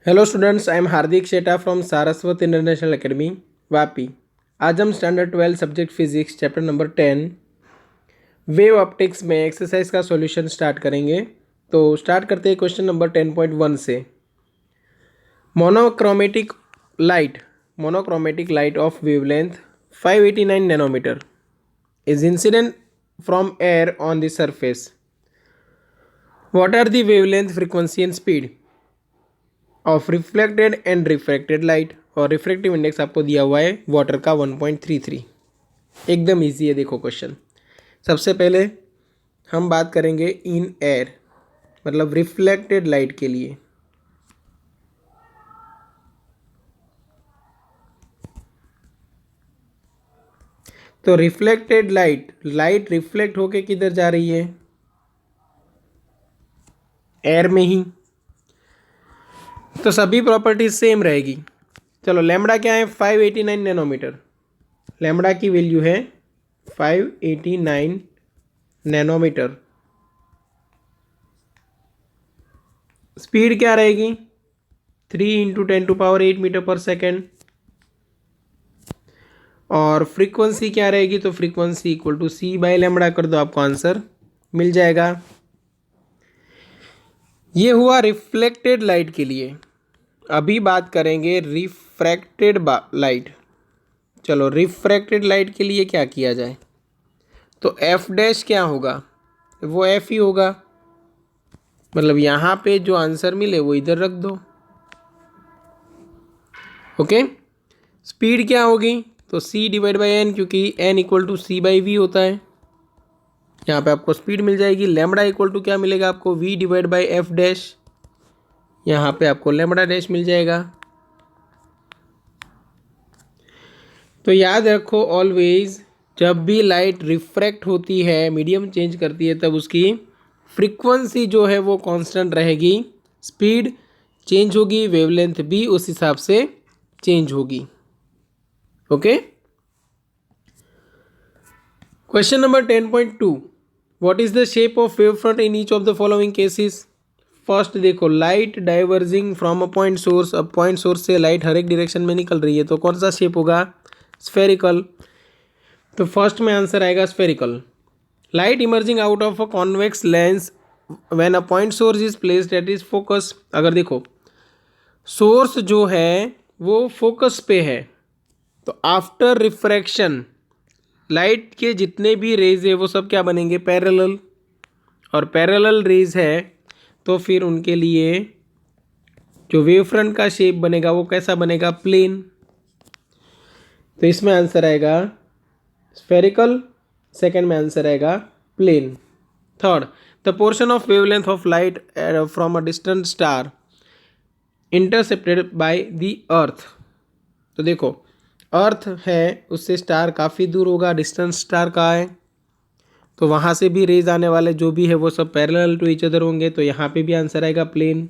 Hello students, I am Hardik Sheta from Saraswat international academy Vapi. आज हम standard 12 subject physics chapter number 10 wave optics में exercise का solution start करेंगे। तो स्टार्ट करते हैं क्वेश्चन नंबर 10.1 से। Monochromatic light of wavelength 589 nanometre is incident from air on the surface. What are the wavelength, frequency and speed of reflected and refracted light? और refractive index आपको दिया हुआ है वाटर का 1.33। एकदम इजी है। देखो क्वेश्चन, सबसे पहले हम बात करेंगे इन एयर, मतलब रिफ्लेक्टेड लाइट के लिए। तो रिफ्लेक्टेड लाइट रिफ्लेक्ट होके किधर जा रही है? एयर में ही। तो सभी प्रॉपर्टीज सेम रहेगी। चलो, लैम्बडा क्या है? 589 नैनोमीटर। लैम्बडा की वैल्यू है 589 नैनोमीटर। स्पीड क्या रहेगी? 3 × 10⁸ मीटर पर सेकेंड। और फ्रीक्वेंसी क्या रहेगी? तो frequency equal to C by lambda कर दो, आपको आंसर मिल जाएगा। ये हुआ रिफ्लेक्टेड लाइट के लिए। अभी बात करेंगे रिफ्रैक्टेड लाइट। चलो, रिफ्रैक्टेड लाइट के लिए क्या किया जाए? तो एफ डैश क्या होगा? वो एफ ही होगा। मतलब यहाँ पे जो आंसर मिले वो इधर रख दो। ओके। स्पीड क्या होगी? तो c डिवाइड बाई एन, क्योंकि n equal to C by V होता है। यहाँ पे आपको स्पीड मिल जाएगी। लैम्बडा इक्वल टू क्या मिलेगा आपको? v divide by F dash. यहाँ पे आपको लैम्बडा डैश मिल जाएगा। तो याद रखो ऑलवेज, जब भी लाइट रिफ्रैक्ट होती है, मीडियम चेंज करती है, तब उसकी फ्रीक्वेंसी जो है वो कांस्टेंट रहेगी, स्पीड चेंज होगी, वेवलेंथ भी उस हिसाब से चेंज होगी। Okay. Question number 10.2, what is the shape of wave front in each of the following cases? First देखो, light diverging from a point source. अब पॉइंट सोर्स से लाइट हर एक डायरेक्शन में निकल रही है, तो कौन सा शेप होगा? स्फेरिकल। तो फर्स्ट में आंसर आएगा spherical. Light emerging out of a convex lens when a point source is placed at is focus. अगर देखो सोर्स जो है वो फोकस पे है, तो आफ्टर रिफ्रैक्शन लाइट के जितने भी रेज है वो सब क्या बनेंगे? पैरेलल। और पैरेलल रेज है तो फिर उनके लिए जो वेव फ्रंट का शेप बनेगा वो कैसा बनेगा? प्लेन। तो इसमें आंसर आएगा स्फेरिकल, सेकंड में आंसर आएगा plane. Third, the portion of wavelength of light from a distant star intercepted by the earth. तो देखो, अर्थ है उससे स्टार काफ़ी दूर होगा, डिस्टेंस स्टार का है, तो वहाँ से भी रेज आने वाले जो भी है वो सब पैरेलल टू ईच अदर होंगे। तो यहाँ पे भी आंसर आएगा प्लेन।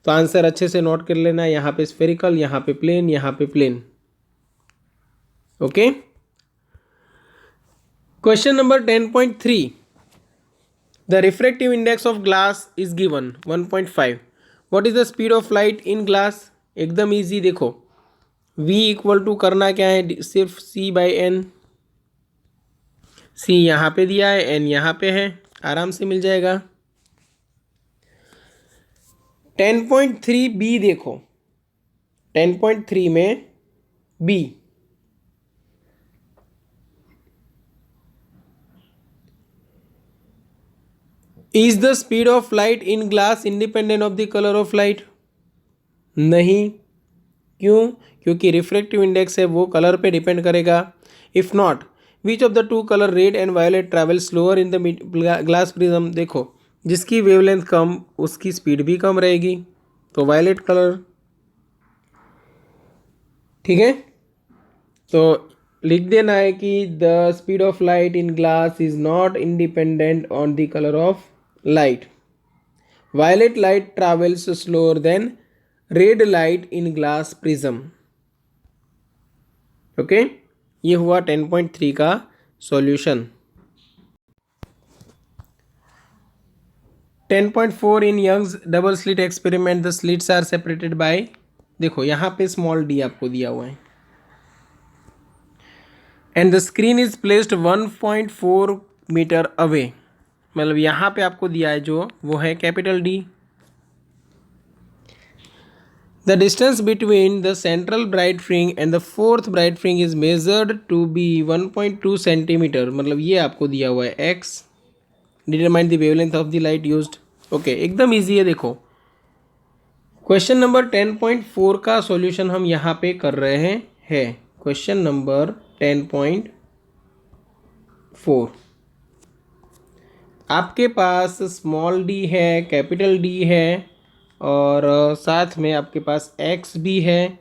तो आंसर अच्छे से नोट कर लेना, यहाँ पे स्फेरिकल, यहाँ पे प्लेन, यहाँ पे plane. Okay. Question number 10.3, the refractive index of glass is given 1.5। What is the speed of light in glass? एकदम इजी। देखो, v इक्वल टू करना क्या है? सिर्फ c बाई एन। c यहाँ पे दिया है, n यहाँ पे है, आराम से मिल जाएगा। 10.3 बी देखो, 10.3 में B, is the speed of light in glass independent of the colour of light? नहीं। क्यों? क्योंकि रिफ्रैक्टिव इंडेक्स है वो कलर पे डिपेंड करेगा। If not, which of the two colour red and violet travel slower in the glass prism? देखो, जिसकी wavelength कम उसकी स्पीड भी कम रहेगी, तो वायलेट कलर। ठीक है। तो लिख देना है कि the speed of light in glass is not independent on the colour of light. Violet light travels slower than red light in glass prism. Okay. ये हुआ 10.3 का solution. 10.4 in Young's double slit experiment the slits are separated by, देखो यहाँ पे small d आपको दिया हुआ है and the screen is placed 1.4 metre away, मतलब यहाँ पे आपको दिया है जो वो है capital D. The distance between the central bright fringe and the fourth bright fringe is measured to be 1.2 centimetre, मतलब ये आपको दिया हुआ है x. Determine the wavelength of the light used. Okay, एकदम इजी है। देखो क्वेश्चन नंबर 10.4 का सॉल्यूशन हम यहाँ पे कर रहे हैं। क्वेश्चन नंबर 10.4, आपके पास स्मॉल डी है, कैपिटल डी है और साथ में आपके पास एक्स भी है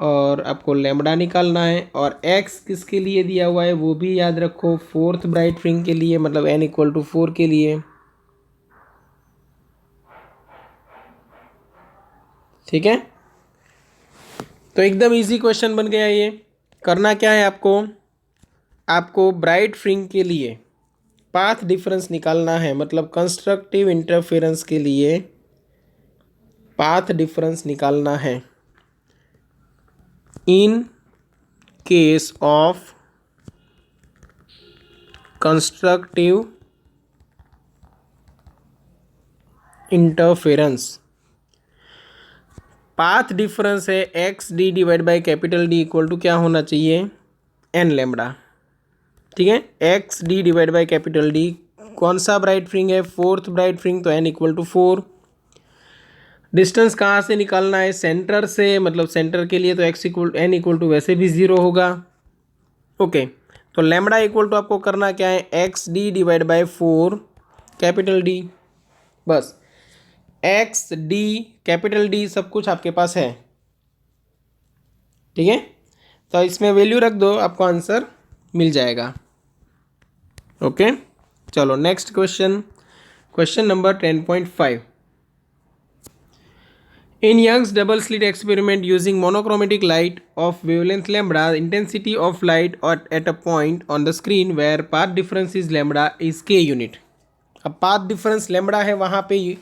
और आपको लैम्बडा निकालना है। और एक्स किसके लिए दिया हुआ है वो भी याद रखो, फोर्थ ब्राइट फ्रिंग के लिए, मतलब n=4 के लिए। ठीक है, तो एकदम इजी क्वेश्चन बन गया ये। करना क्या है आपको ब्राइट फ्रिंग के लिए पाथ डिफरेंस निकालना है, मतलब कंस्ट्रक्टिव इंटरफेरेंस के लिए पाथ डिफरेंस निकालना है। In case of constructive interference, path difference है x d divide by capital D equal to क्या होना चाहिए, एन लैम्बडा। ठीक है, x d divide by capital D, कौन सा ब्राइट फ्रिंग है, फोर्थ ब्राइट फ्रिंग, तो n=4। डिस्टेंस कहाँ से निकालना है, सेंटर से, मतलब सेंटर के लिए तो n=, वैसे भी 0 होगा। ओके, तो लैम्बडा इक्वल टू आपको करना क्या है, x d divide by 4 capital D. बस एक्स डी कैपिटल डी सब कुछ आपके पास है। ठीक है, तो इसमें वैल्यू रख दो, आपको आंसर मिल जाएगा। ओके, चलो next question, question number 10.5। In Young's double slit experiment using monochromatic light of wavelength lambda, intensity of light at a point on the screen where path difference is lambda is k unit। अब path difference lambda है, वहाँ पे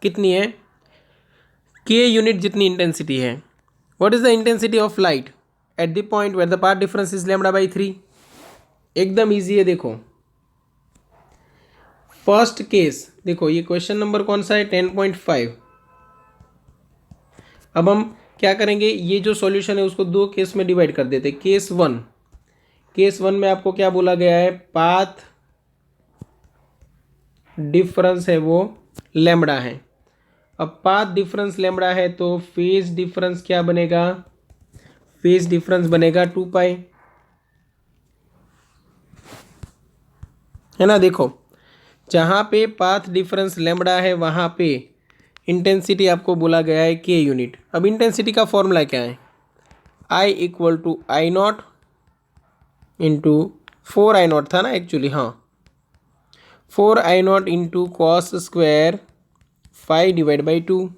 कितनी है, k unit जितनी intensity है। What is the intensity of light at the point where the path difference is lambda by 3? एकदम easy है। देखो फर्स्ट केस, देखो ये क्वेश्चन नंबर कौन सा है, 10.5। अब हम क्या करेंगे, ये जो सॉल्यूशन है उसको दो केस में डिवाइड कर देते। केस वन में आपको क्या बोला गया है, पाथ डिफरेंस है वो लैम्बडा है। अब पाथ डिफरेंस लैम्बडा है तो फेज डिफरेंस क्या बनेगा, फेज डिफरेंस बनेगा 2 पाई, है ना। देखो जहाँ पे पाथ डिफरेंस लैम्बडा है वहाँ पे इंटेंसिटी आपको बोला गया है के यूनिट। अब इंटेंसिटी का फॉर्मूला क्या है, I=I0 इंटू 4I0 था ना एक्चुअली, हाँ 4I0 इंटू कॉस स्क्वायर 5/2।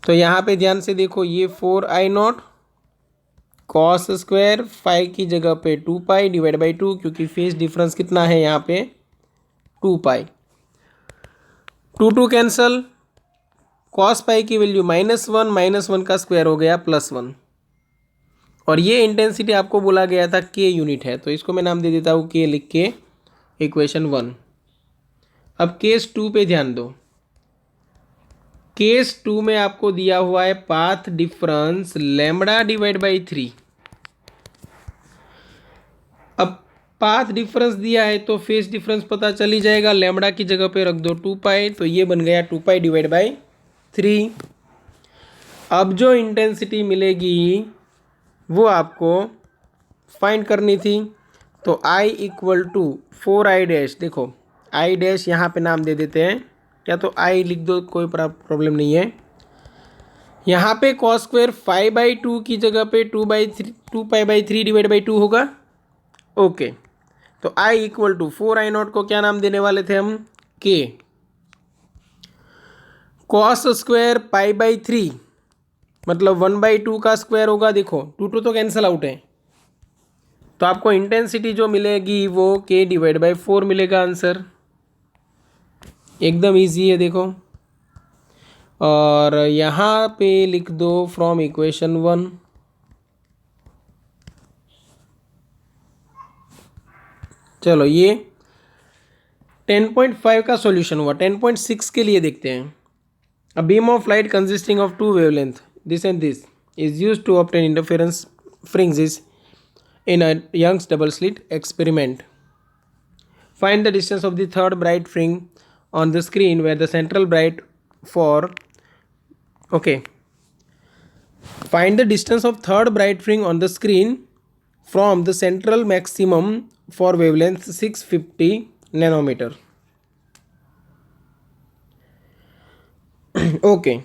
तो यहाँ पे ध्यान से देखो, ये 4I0 कॉस स्क्वायर 5 की जगह पे 2 पाई/2, क्योंकि फेज डिफरेंस कितना है यहाँ पे 2 पाई। 2 कैंसल, कॉस पाई की वैल्यू -1 का स्क्वायर हो गया +1। और ये इंटेंसिटी आपको बोला गया था के यूनिट है, तो इसको मैं नाम दे देता हूँ के लिख के, इक्वेशन 1। अब केस 2 पे ध्यान दो। केस 2 में आपको दिया हुआ है path difference lambda divide by 3। अब पाथ डिफरेंस दिया है तो फेज डिफरेंस पता चल ही जाएगा, लैम्बडा की जगह पे रख दो 2 पाई, तो ये बन गया 2 पाई डिवाइड बाई 3। अब जो इंटेंसिटी मिलेगी वो आपको फाइंड करनी थी, तो I=4I डैश। देखो I डैश यहाँ पे नाम दे देते हैं, या तो I लिख दो, कोई प्रॉब्लम नहीं है। यहाँ पे कॉस स्क्वायर 5/2 की जगह पे 2 पाई/3 होगा। ओके, तो I=4I0 को क्या नाम देने वाले थे हम, K। कॉस स्क्वायर पाई/3 मतलब 1/2 का स्क्वायर होगा। देखो 2 तो कैंसिल आउट है, तो आपको इंटेंसिटी जो मिलेगी वो K/4 मिलेगा आंसर। एकदम इजी है देखो। और यहाँ पे लिख दो फ्रॉम इक्वेशन 1। चलो ये 10.5 का सॉल्यूशन हुआ। 10.6 के लिए देखते हैं। A beam of light consisting of two wavelength this and this is used to obtain interference fringes in a Young's double slit experiment. Find the distance of the third bright fringe on the screen where the central bright for okay. Find the distance of third bright fringe on the screen from the central maximum for wavelength 650 nanometer. Okay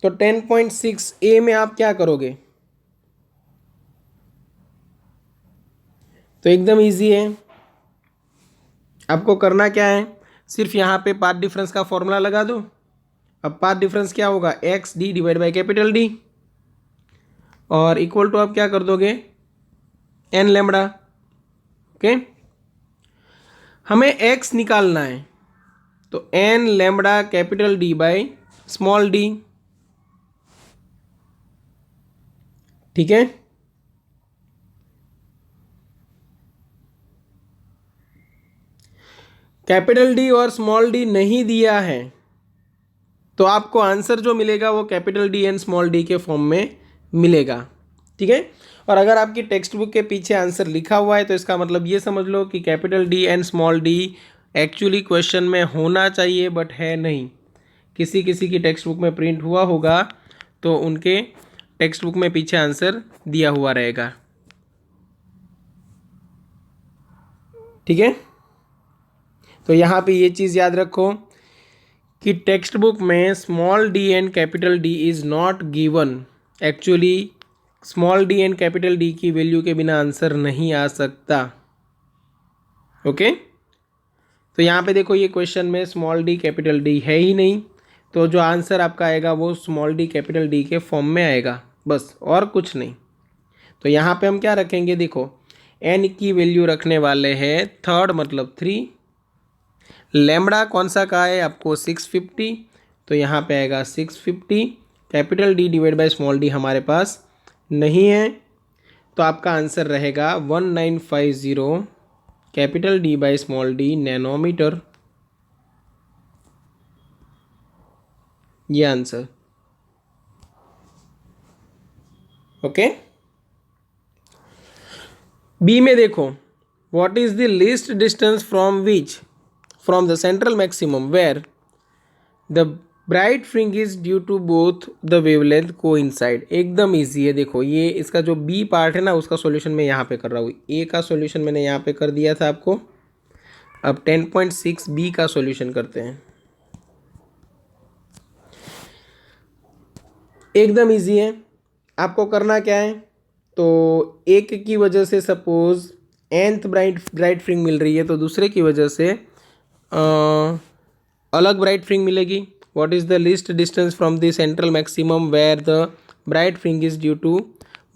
तो 10.6 ए में आप क्या करोगे? तो एकदम easy है। आपको करना क्या है, सिर्फ यहाँ पे पाथ डिफरेंस का फॉर्मूला लगा दो। अब पाथ डिफरेंस क्या होगा, x d divide by capital D, और इक्वल टू आप क्या कर दोगे, एन लेमड़ा। ओके, हमें एक्स निकालना है तो n lambda capital D by small d. ठीक है, कैपिटल डी और स्मॉल डी नहीं दिया है तो आपको आंसर जो मिलेगा वो capital D and small d के फॉर्म में मिलेगा। ठीक है, और अगर आपकी टेक्स्ट बुक के पीछे आंसर लिखा हुआ है तो इसका मतलब ये समझ लो कि capital D and small D actually question में होना चाहिए बट है नहीं। किसी किसी की टेक्स्ट बुक में प्रिंट हुआ होगा तो उनके टेक्स्ट बुक में पीछे आंसर दिया हुआ रहेगा। ठीक है, तो यहाँ पे ये चीज़ याद रखो कि टेक्स्ट बुक में small D and capital D is not given. Actually small D and capital D की वैल्यू के बिना आंसर नहीं आ सकता। ओके, तो यहाँ पे देखो ये क्वेश्चन में स्मॉल डी कैपिटल डी है ही नहीं, तो जो आंसर आपका आएगा वो स्मॉल डी कैपिटल डी के फॉर्म में आएगा, बस और कुछ नहीं। तो यहाँ पे हम क्या रखेंगे, देखो एन की वैल्यू रखने वाले हैं थर्ड मतलब 3, लैम्बडा कौन सा का है आपको 650, तो यहाँ पे आएगा 650। Capital D divide by small d हमारे पास नहीं है तो आपका आंसर रहेगा 1950 capital D by small d nanometre, ये आंसर। ओके, बी में देखो what is the least distance from the central maximum where the bright fringe is due to both the wavelength coincide. एकदम इजी है, देखो ये इसका जो बी पार्ट है ना उसका सॉल्यूशन मैं यहाँ पे कर रहा हूँ। ए का सॉल्यूशन मैंने यहाँ पे कर दिया था आपको। अब 10.6 बी का सॉल्यूशन करते हैं। एकदम इजी है, आपको करना क्या है, तो एक की वजह से सपोज nth ब्राइट फ्रिंज मिल रही है तो दूसरे की वजह से अलग ब्राइट फ्रिंज मिलेगी। What is the least distance from the central maximum where the bright fringe is due to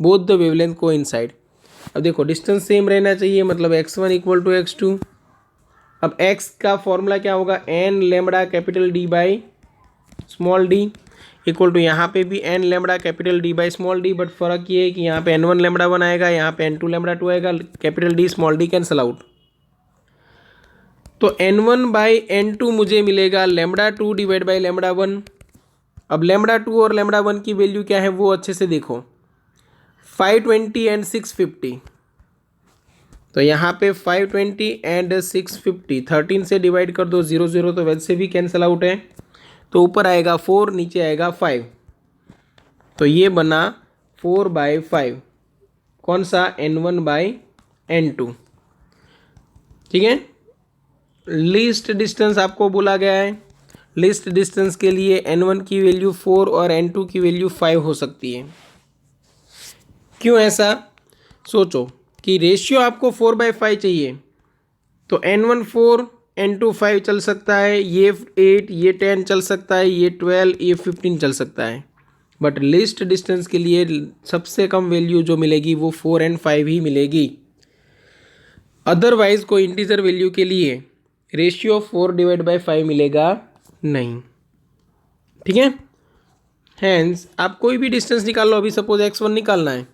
both the wavelength coincide. अब देखो डिस्टेंस सेम रहना चाहिए, मतलब x1 इक्वल टू x2। अब x का फॉर्मूला क्या होगा, n lambda capital D by small d equal to यहाँ पे भी n lambda capital D by small d, but फर्क ये है कि यहाँ पे n1 लेमड़ा 1 आएगा, यहाँ पे n2 लेमड़ा 2 आएगा, capital D small D cancel out. तो n1 बाई n2 मुझे मिलेगा लेमड़ा 2 डिवाइड बाई लेमड़ा 1। अब लेमड़ा 2 और लेमड़ा 1 की वैल्यू क्या है वो अच्छे से देखो, 520 एंड 650। तो यहाँ पे 520 एंड 650 13 से डिवाइड कर दो, 0 0 तो वैसे भी कैंसिल आउट है, तो ऊपर आएगा 4 नीचे आएगा 5, तो ये बना 4/5। कौन सा, n1 बाई n2। ठीक है, लीस्ट डिस्टेंस आपको बोला गया है। लीस्ट डिस्टेंस के लिए n1 की वैल्यू 4 और n2 की वैल्यू 5 हो सकती है। क्यों ऐसा, सोचो कि रेशियो आपको 4/5 चाहिए तो n1 4 n2 5 चल सकता है, ये 8 ये 10 चल सकता है, ये 12 ये 15 चल सकता है, बट लीस्ट डिस्टेंस के लिए सबसे कम वैल्यू जो मिलेगी वो 4 एंड 5 ही मिलेगी। अदरवाइज कोई इंटीजर वैल्यू के लिए रेशियो 4/5 मिलेगा नहीं। ठीक है, हैंस आप कोई भी डिस्टेंस निकाल लो। अभी सपोज x1 निकालना है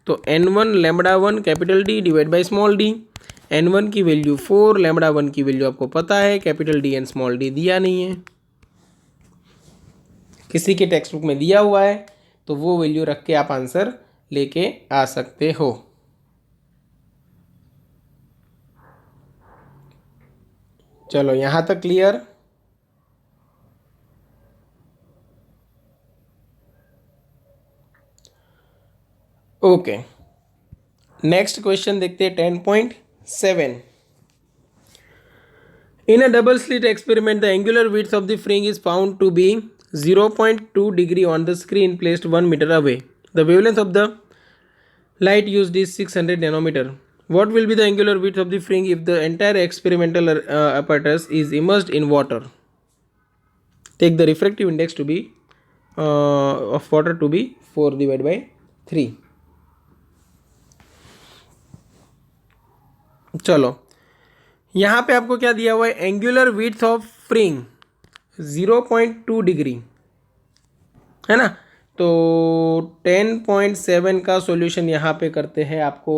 तो n1 lambda 1 capital D divide by small d। n1 की वैल्यू 4, लैम्बडा 1 की वैल्यू आपको पता है, capital D and small d दिया नहीं है, किसी के टेक्स्ट बुक में दिया हुआ है तो वो वैल्यू रख के आप आंसर लेके आ सकते हो। चलो यहाँ तक क्लियर। ओके, नेक्स्ट क्वेश्चन देखते हैं 10.7। In a double slit experiment, the angular width of the fringe is found to be 0.2 degree on the screen placed 1 meter away. The wavelength of the light used is 600 nanometer. What will be the angular width of the fringe if the entire experimental apparatus is immersed in water? Take the refractive index to be of water to be 4 divided by 3. चलो यहाँ पे आपको क्या दिया हुआ है, angular width of फ्रिंग 0.2 degree है ना। तो 10.7 का सॉल्यूशन यहाँ पे करते हैं। आपको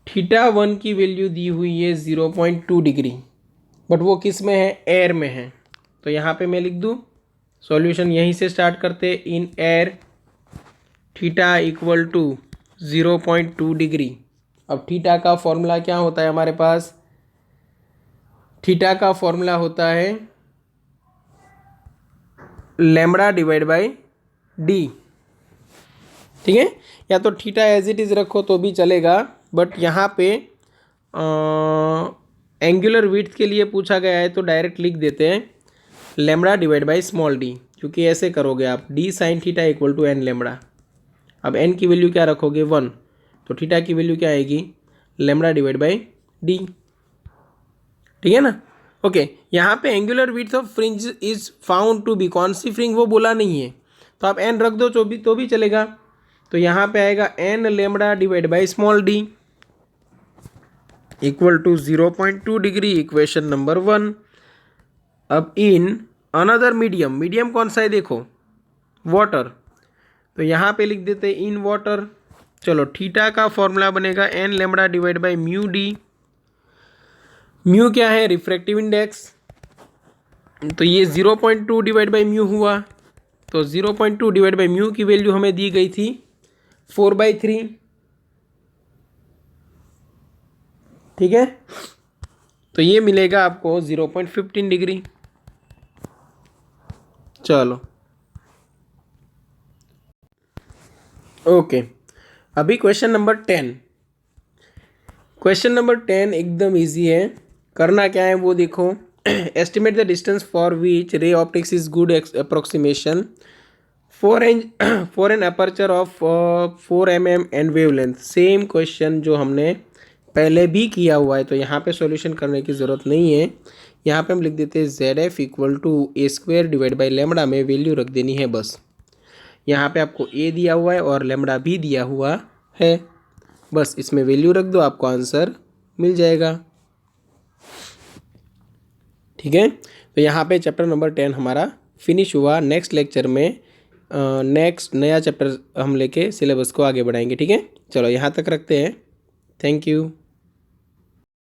θ1 की वैल्यू दी हुई है 0.2 डिग्री, बट वो किस में है, एयर में है। तो यहाँ पे मैं लिख दूँ सॉल्यूशन, यहीं से स्टार्ट करते, in air θ equal to 0.2 degree. अब θ का फॉर्मूला क्या होता है हमारे पास, θ का फॉर्मूला होता है लैम्बडा डिवाइड बाई d। ठीक है, या तो θ एज इट इज़ रखो तो भी चलेगा, बट यहाँ पे एंगुलर विड्थ के लिए पूछा गया है तो डायरेक्ट लिख देते हैं lambda divide by small d, क्योंकि ऐसे करोगे आप d sine θ equal to n lambda. अब n की वैल्यू क्या रखोगे 1, तो θ की वैल्यू क्या आएगी, लैम्बडा डिवाइड बाई d। ठीक है ना। ओके, यहाँ पे angular width of fringe is found to be, कौन सी फ्रिंज वो बोला नहीं है, तो आप n रख दो तो भी चलेगा। तो यहाँ पे आएगा n lambda divide by small d equal to 0.2 degree, equation number 1। अब इन अनदर मीडियम, मीडियम कौन सा है देखो, वाटर, तो यहाँ पे लिख देते हैं इन वाटर। चलो θ का फॉर्मूला बनेगा n lambda divide by mu d। Mu क्या है, रिफ्रैक्टिव इंडेक्स, तो ये 0.2 डिवाइड बाई म्यू हुआ, तो 0.2 डिवाइड बाई म्यू की वैल्यू हमें दी गई थी 4/3। ठीक है, तो ये मिलेगा आपको 0.15 डिग्री। चलो ओके, अभी क्वेश्चन नंबर 10। क्वेश्चन नंबर 10 एकदम इजी है, करना क्या है वो देखो। Estimate the distance for which ray optics is good approximation for an aperture of 4 mm and wavelength. Same question जो हमने पहले भी किया हुआ है, तो यहाँ पे सॉल्यूशन करने की ज़रूरत नहीं है। यहाँ पे हम लिख देते हैं ZF equal to a² divide by lambda में वैल्यू रख देनी है बस। यहाँ पे आपको a दिया हुआ है और लैम्बडा भी दिया हुआ है, बस इसमें वैल्यू रख दो, आपको आंसर मिल जाएगा। ठीक है, तो यहाँ पे चैप्टर नंबर 10 हमारा फिनिश हुआ। नेक्स्ट लेक्चर में नेक्स्ट नया चैप्टर हम लेके सिलेबस को आगे बढ़ाएंगे। ठीक है, चलो यहाँ तक रखते हैं। Thank you.